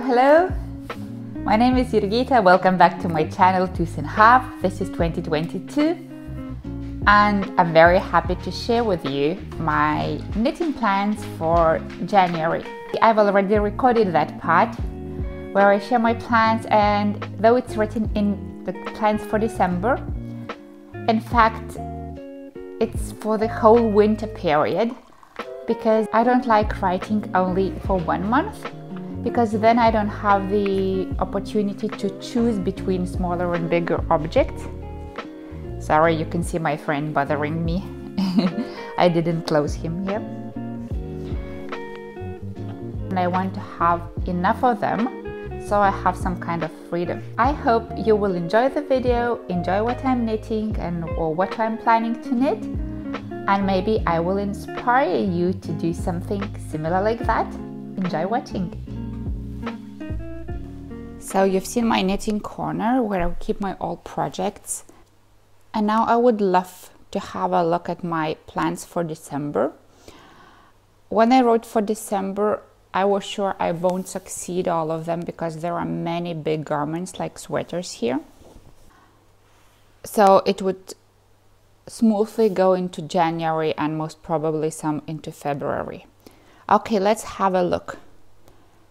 Hello, my name is Jurgita. Welcome back to my channel Tooth and Half. This is 2022 and I'm very happy to share with you my knitting plans for January. I've already recorded that part where I share my plans, and though it's written in the plans for December, in fact it's for the whole winter period, because I don't like writing only for 1 month, because then I don't have the opportunity to choose between smaller and bigger objects. Sorry, you can see my friend bothering me. I didn't close him here. And I want to have enough of them so I have some kind of freedom. I hope you will enjoy the video, enjoy what I'm knitting or what I'm planning to knit, and maybe I will inspire you to do something similar like that. Enjoy watching. So you've seen my knitting corner where I keep my old projects, and now I would love to have a look at my plans for December. When I wrote for December, I was sure I won't succeed all of them because there are many big garments like sweaters here. So it would smoothly go into January and most probably some into February. Okay, let's have a look.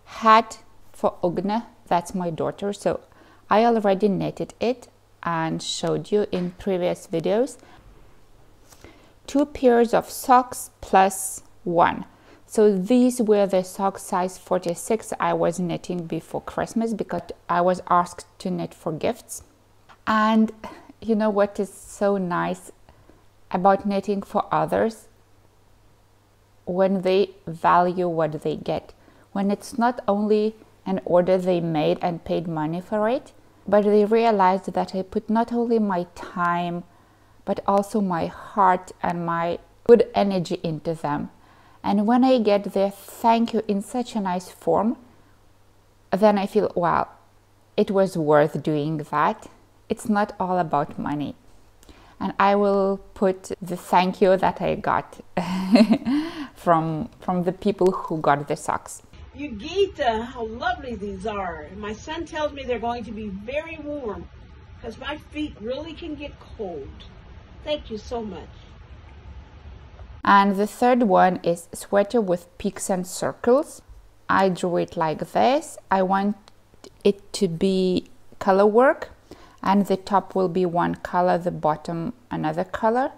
Hat for Ugne, that's my daughter. So I already knitted it and showed you in previous videos. 2 pairs of socks plus 1. So these were the sock size 46 I was knitting before Christmas because I was asked to knit for gifts. And you know what is so nice about knitting for others? When they value what they get. When it's not only an order they made and paid money for it, but they realized that I put not only my time, but also my heart and my good energy into them. And when I get their thank you in such a nice form, then I feel, wow, it was worth doing that. It's not all about money. And I will put the thank you that I got from the people who got the socks. Jurgita, how lovely these are. My son tells me they're going to be very warm because my feet really can get cold. Thank you so much. And the third one is sweater with peaks and circles. I drew it like this. I want it to be color work, and the top will be one color, the bottom another color,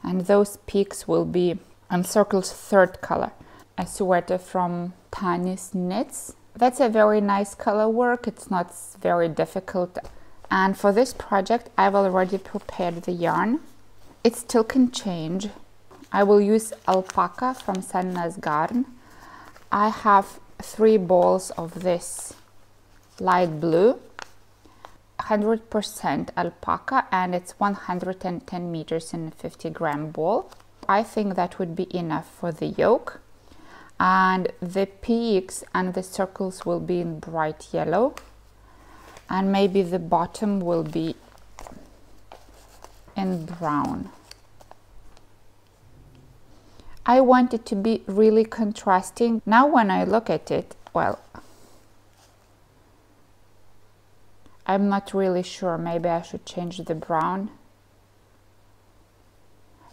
and those peaks will be and circles third color. A sweater from Tani's Knits. That's a very nice color work. It's not very difficult. And for this project, I've already prepared the yarn. It still can change. I will use alpaca from Sanna's Garn. I have 3 balls of this light blue, 100% alpaca, and it's 110 meters in a 50-gram ball. I think that would be enough for the yoke. And the peaks and the circles will be in bright yellow, and maybe the bottom will be in brown. I want it to be really contrasting. Now when I look at it, well, I'm not really sure. Maybe I should change the brown,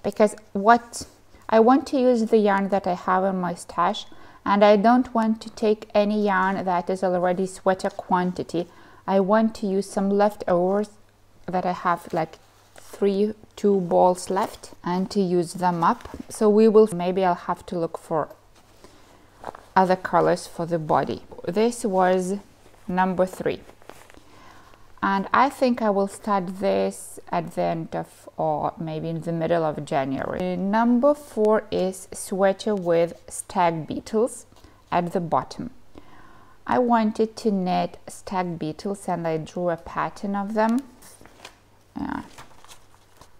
because what I want to use the yarn that I have in my stash, and I don't want to take any yarn that is already sweater quantity. I want to use some leftovers that I have, like 2 balls left, and to use them up. So maybe I'll have to look for other colors for the body. This was number 3. And I think I will start this at the end of, or maybe in the middle of January. Number 4 is sweater with stag beetles at the bottom. I wanted to knit stag beetles and I drew a pattern of them.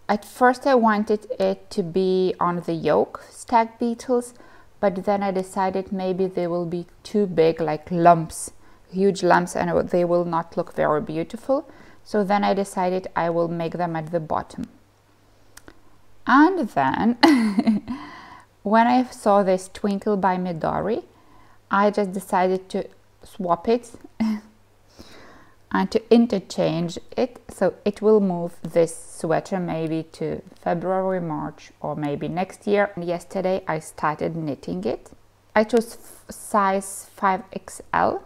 At first I wanted it to be on the yoke, stag beetles, but then I decided maybe they will be too big, like lumps. Huge lumps, and they will not look very beautiful. So then I decided I will make them at the bottom. And then when I saw this Twinkle by Midori, I just decided to swap it and to interchange it, so it will move this sweater maybe to February, March, or maybe next year. And yesterday I started knitting it. I chose size 5XL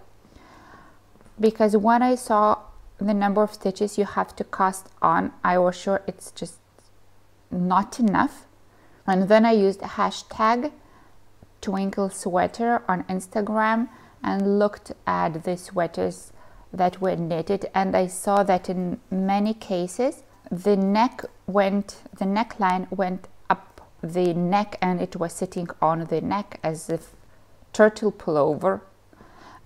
because when I saw the number of stitches you have to cast on, I was sure it's just not enough. And then I used hashtag Twinkle Sweater on Instagram and looked at the sweaters that were knitted, and I saw that in many cases the neckline went up the neck and it was sitting on the neck as if turtle pullover,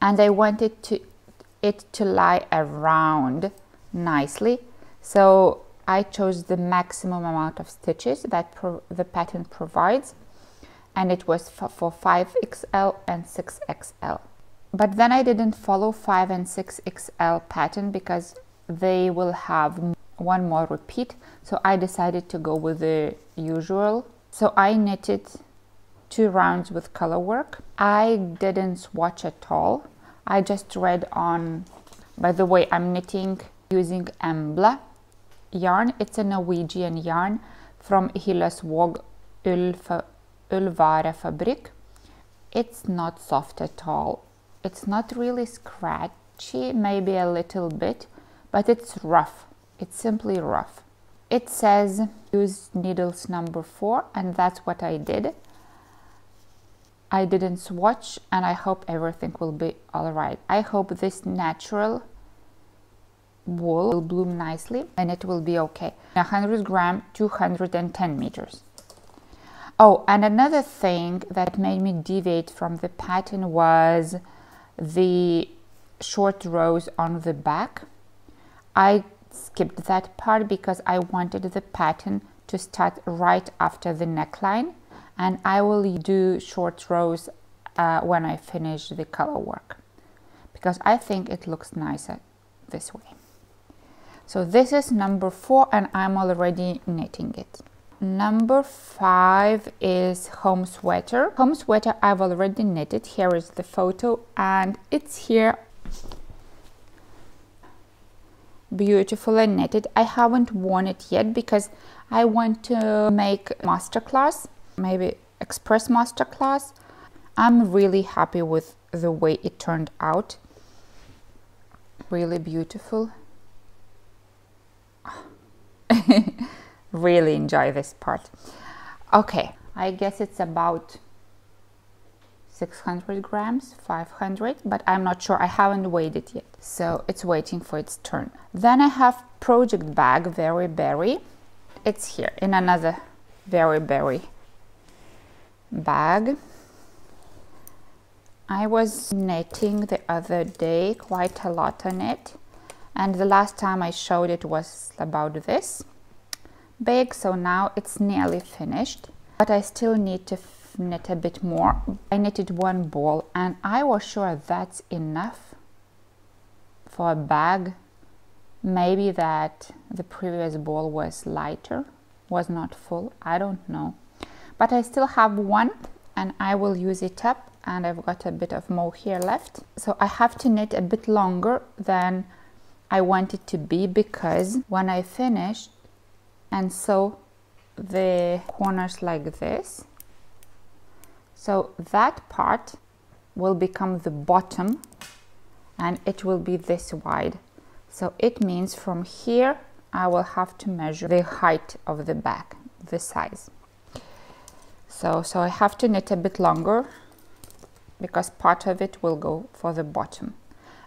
and I wanted it to lie around nicely, so I chose the maximum amount of stitches that the pattern provides, and it was for 5XL and 6XL. But then I didn't follow 5 and 6XL pattern because they will have one more repeat, so I decided to go with the usual. So I knitted 2 rounds with color work. I didn't swatch at all. I just read on, by the way, I'm knitting using Embla yarn. It's a Norwegian yarn from Hillesvåg Ullvare Fabrik. It's not soft at all. It's not really scratchy, maybe a little bit, but it's rough. It's simply rough. It says use needles number 4, and that's what I did. I didn't swatch, and I hope everything will be all right. I hope this natural wool will bloom nicely and it will be okay. 100 gram, 210 meters. Oh, and another thing that made me deviate from the pattern was the short rows on the back. I skipped that part because I wanted the pattern to start right after the neckline, and I will do short rows when I finish the color work because I think it looks nicer this way. So this is number 4 and I'm already knitting it. Number 5 is home sweater. Home sweater I've already knitted. Here is the photo and it's here. Beautiful and knitted. I haven't worn it yet because I want to make masterclass, maybe express masterclass. I'm really happy with the way it turned out. Really beautiful. Really enjoy this part. Okay, I guess it's about 600 grams, 500, but I'm not sure. I haven't weighed it yet, so it's waiting for its turn. Then I have project bag Very Berry. It's here in another Very Berry bag. I was knitting the other day quite a lot on it, and the last time I showed it was about this big, so now it's nearly finished, but I still need to knit a bit more. I knitted 1 ball and I was sure that's enough for a bag. Maybe that the previous ball was lighter, was not full, I don't know, but I still have 1 and I will use it up, and I've got a bit of mohair left, so I have to knit a bit longer than I want it to be, because when I finish and sew the corners like this, so that part will become the bottom and it will be this wide. So it means from here I will have to measure the height of the bag, the size. So I have to knit a bit longer because part of it will go for the bottom.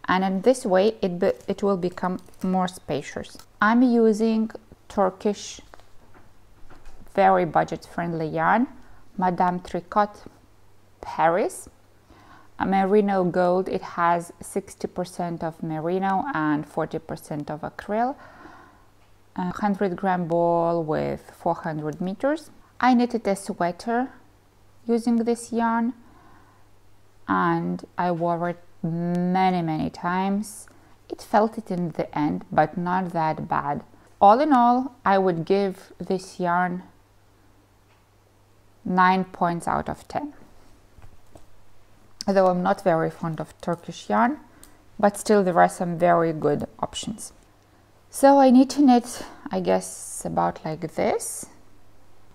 And in this way it will become more spacious. I'm using Turkish very budget-friendly yarn, Madame Tricot Paris. A merino gold. It has 60% of merino and 40% of acrylic. 100 gram ball with 400 meters. I knitted a sweater using this yarn and I wore it many times. It felt it in the end, but not that bad. All in all, I would give this yarn 9 points out of 10. Although I'm not very fond of Turkish yarn, but still there are some very good options. So I need to knit, I guess, about like this.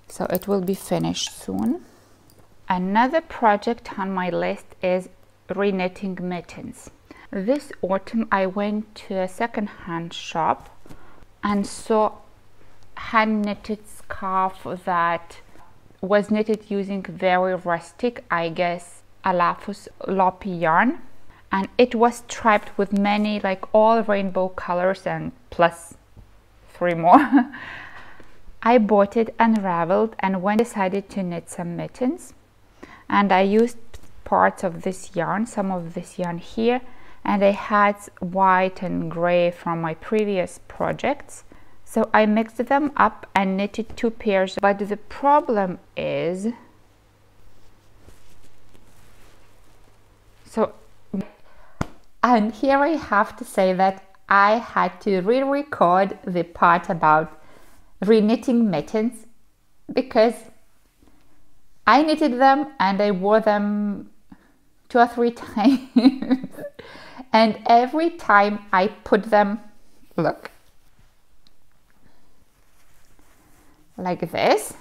So it will be finished soon. Another project on my list is reknitting mittens. This autumn I went to a second-hand shop and saw hand knitted scarf that was knitted using very rustic, I guess, Alafus Loppy yarn, and it was striped with many, like all rainbow colors and plus 3 more. I bought it unraveled and when decided to knit some mittens, and I used parts of this yarn, some of this yarn here, and I had white and gray from my previous projects. So I mixed them up and knitted 2 pairs, but the problem is, and here I have to say that I had to re-record the part about reknitting mittens because I knitted them and I wore them 2 or 3 times and every time I put them, look, like this.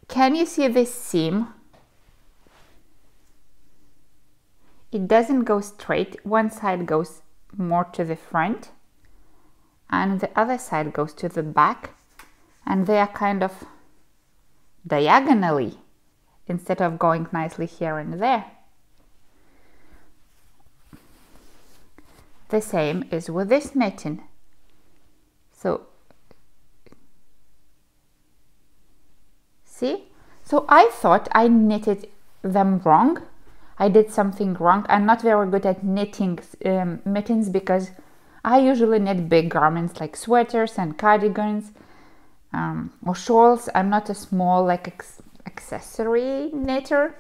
Can you see this seam? It doesn't go straight. One side goes more to the front and the other side goes to the back, and they are kind of diagonally instead of going nicely here and there. The same is with this mitten. So see? So I thought I knitted them wrong. I did something wrong. I'm not very good at knitting mittens because I usually knit big garments like sweaters and cardigans or shawls. I'm not a small like accessory knitter.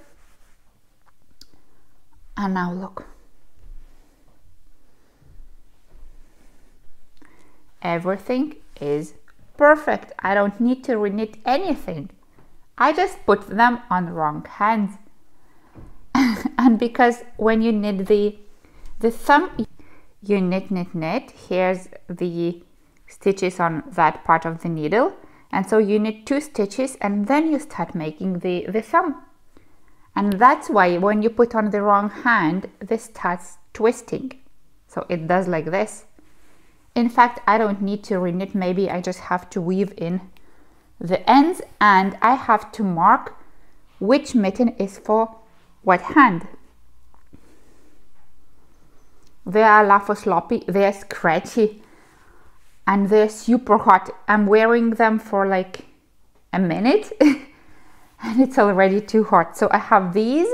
And now look. Everything is perfect. I don't need to reknit anything. I just put them on wrong hands. And because when you knit the thumb, you knit. Here's the stitches on that part of the needle. And so you knit 2 stitches and then you start making the thumb. And that's why when you put on the wrong hand, this starts twisting. So it does like this. In fact, I don't need to reknit. Maybe I just have to weave in the ends and I have to mark which mitten is for what hand. They are lafosloppy, they're scratchy and they're super hot. I'm wearing them for like a minute and it's already too hot. So I have these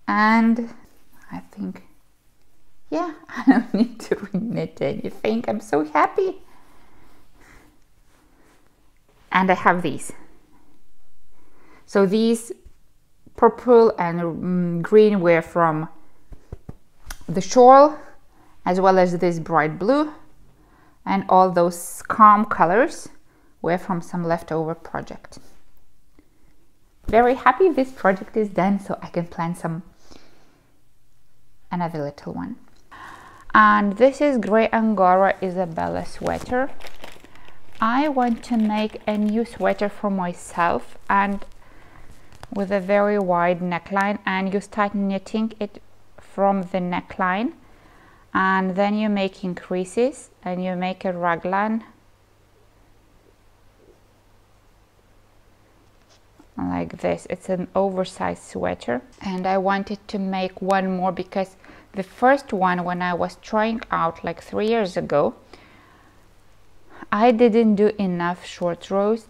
and I think, yeah, I don't need to reknit anything. I'm so happy. And I have these. So these purple and green were from the shawl, as well as this bright blue, and all those calm colors were from some leftover project. Very happy this project is done, so I can plan another little one. And this is gray Angora Isabella sweater. I want to make a new sweater for myself and with a very wide neckline, and you start knitting it from the neckline and then you make increases and you make a raglan like this. It's an oversized sweater and I wanted to make one more because the first one, when I was trying out like 3 years ago, I didn't do enough short rows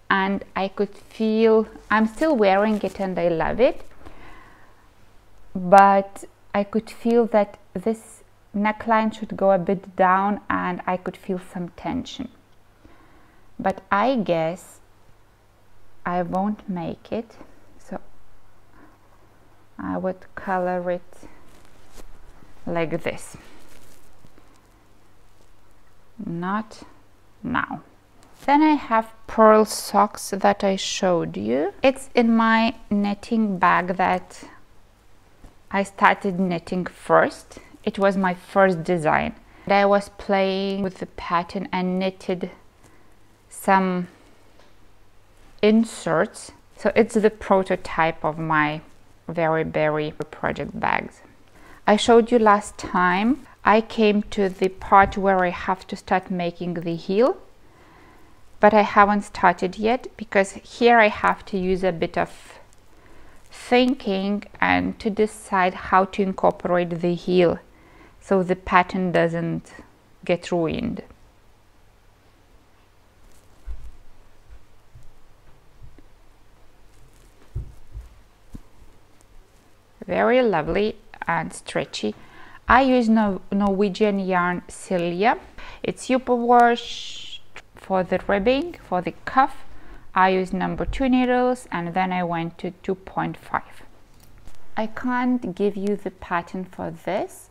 and I could feel, I'm still wearing it and I love it, but I could feel that this neckline should go a bit down and I could feel some tension. But I guess I won't make it, so I would color it like this. Not now. Then I have pearl socks that I showed you. It's in my knitting bag that I started knitting first. It was my first design. I was playing with the pattern and knitted some inserts. So it's the prototype of my very berry project bags. I showed you last time. I came to the part where I have to start making the heel, but I haven't started yet because here I have to use a bit of thinking and to decide how to incorporate the heel so the pattern doesn't get ruined. Very lovely and stretchy. I use Norwegian yarn Silja. It's superwash for the ribbing, for the cuff. I use number 2 needles and then I went to 2.5. I can't give you the pattern for this,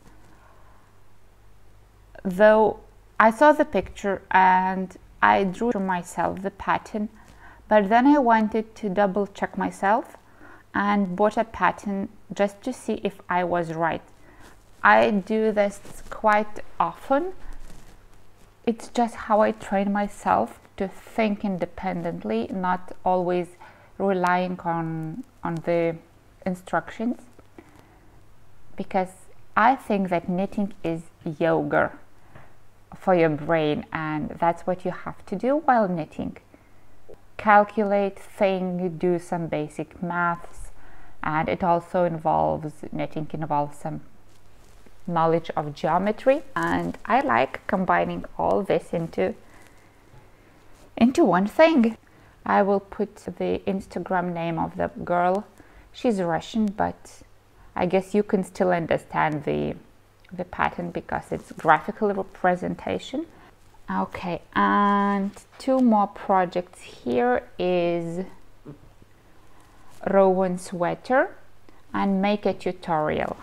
though I saw the picture and I drew for myself the pattern, but then I wanted to double check myself and bought a pattern just to see if I was right. I do this quite often. It's just how I train myself to think independently, not always relying on the instructions, because I think that knitting is yoga for your brain, and that's what you have to do while knitting. Calculate, think, do some basic maths, and it also involves, knitting involves some knowledge of geometry, and I like combining all this into one thing. I will put the Instagram name of the girl. She's Russian, but I guess you can still understand the pattern because it's graphical representation. Okay, and 2 more projects. Here is Rowan sweater and make a tutorial.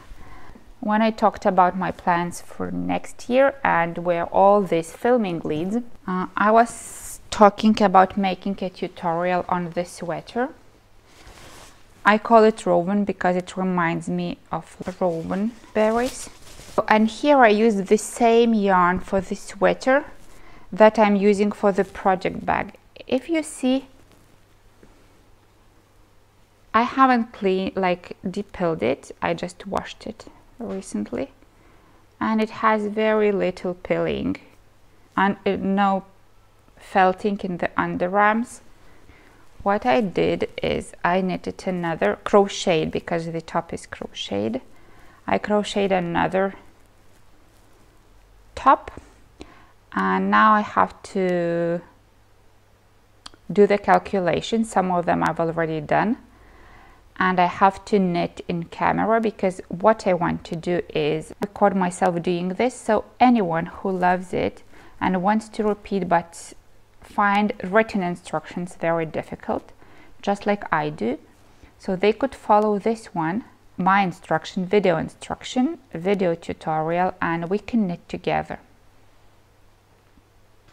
When I talked about my plans for next year and where all this filming leads, I was talking about making a tutorial on this sweater. I call it Rowan because it reminds me of rowan berries. And here I use the same yarn for the sweater that I'm using for the project bag. If you see, I haven't depilled it, I just washed it recently, and it has very little pilling and no felting in the underarms. What I did is I knitted another crocheted, because the top is crocheted. I crocheted another top, and now I have to do the calculations. Some of them I've already done, and I have to knit in camera because what I want to do is record myself doing this, so anyone who loves it and wants to repeat but find written instructions very difficult, just like I do, so they could follow this one, my instruction, video tutorial, and we can knit together.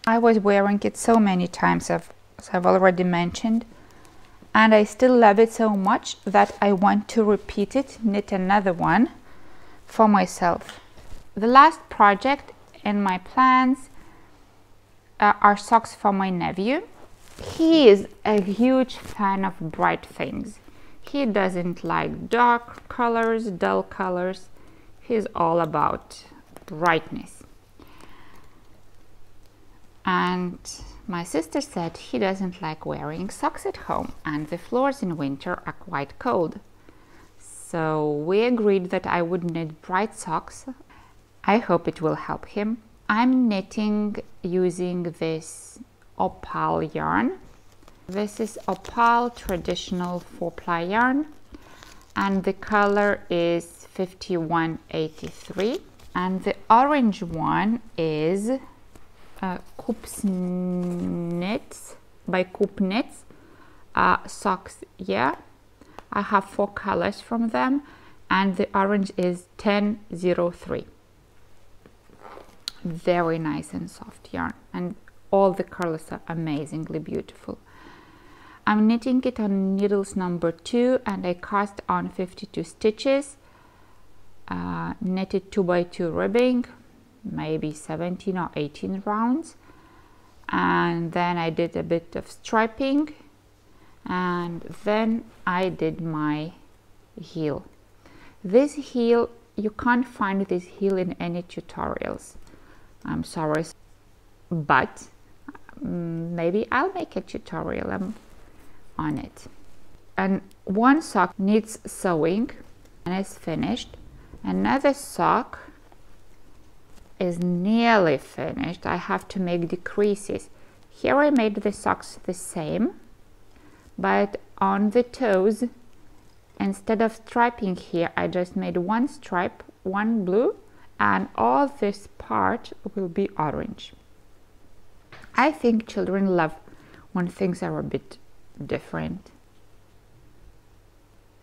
I was wearing it so many times, as I've already mentioned, and I still love it so much that I want to repeat it, knit another one for myself. The last project in my plans are socks for my nephew. He is a huge fan of bright things. He doesn't like dark colors, dull colors. He's all about brightness. And my sister said he doesn't like wearing socks at home, and the floors in winter are quite cold. So we agreed that I would knit bright socks. I hope it will help him. I'm knitting using this opal yarn. This is opal traditional 4-ply yarn, and the color is 5183, and the orange one is Coop's Knits by Coop Knits socks. Yeah, I have 4 colors from them, and the orange is 1003. Very nice and soft yarn, and all the colors are amazingly beautiful. I'm knitting it on needles number 2, and I cast on 52 stitches, knitted 2x2 ribbing, maybe 17 or 18 rounds, and then I did a bit of striping, and then I did my heel. This heel, you can't find this heel in any tutorials, I'm sorry, but maybe I'll make a tutorial on it. And one sock needs sewing and is finished. Another sock is nearly finished. I have to make decreases. Here I made the socks the same, but on the toes, instead of striping here, I just made one stripe, one blue, and all this part will be orange. I think children love when things are a bit different.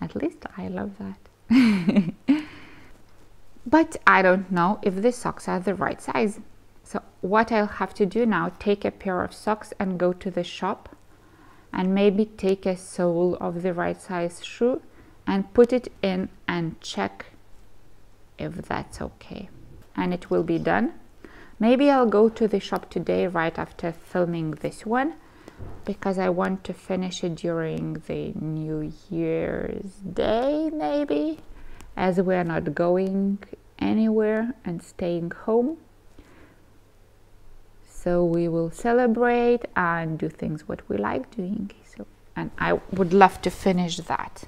At least I love that. But I don't know if the socks are the right size. So what I'll have to do now, take a pair of socks and go to the shop and maybe take a sole of the right size shoe and put it in and check if that's okay. And it will be done. Maybe I'll go to the shop today right after filming this one, because I want to finish it during the New Year's Day, maybe, as we're not going anywhere and staying home. So we will celebrate and do things what we like doing. So, and I would love to finish that.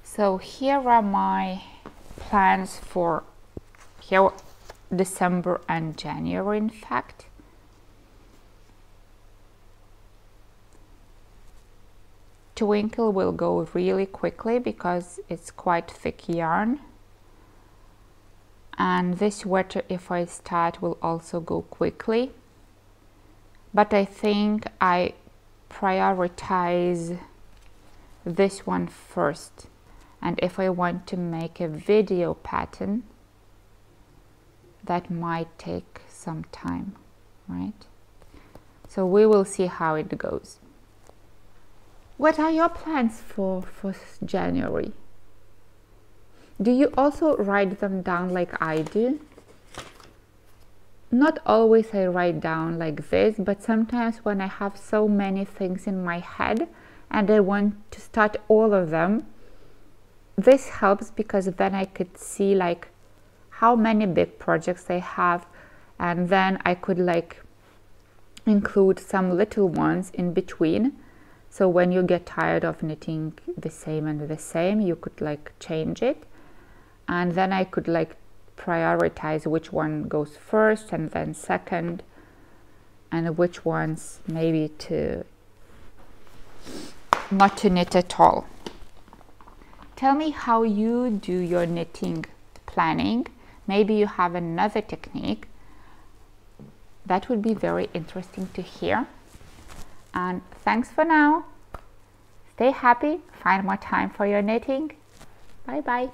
So here are my plans for December and January, in fact. Twinkle will go really quickly because it's quite thick yarn, and this sweater, if I start, will also go quickly, but I think I prioritize this one first, and if I want to make a video pattern, that might take some time, right? So we will see how it goes. What are your plans for January? Do you also write them down like I do? Not always I write down like this, but sometimes when I have so many things in my head and I want to start all of them, this helps because then I could see like how many big projects I have, and then I could like include some little ones in between. So when you get tired of knitting the same and the same, you could like change it, and then I could like prioritize which one goes first and then second, and which ones maybe not to knit at all. Tell me how you do your knitting planning. Maybe you have another technique. That would be very interesting to hear. And thanks for now. Stay happy, find more time for your knitting. Bye bye.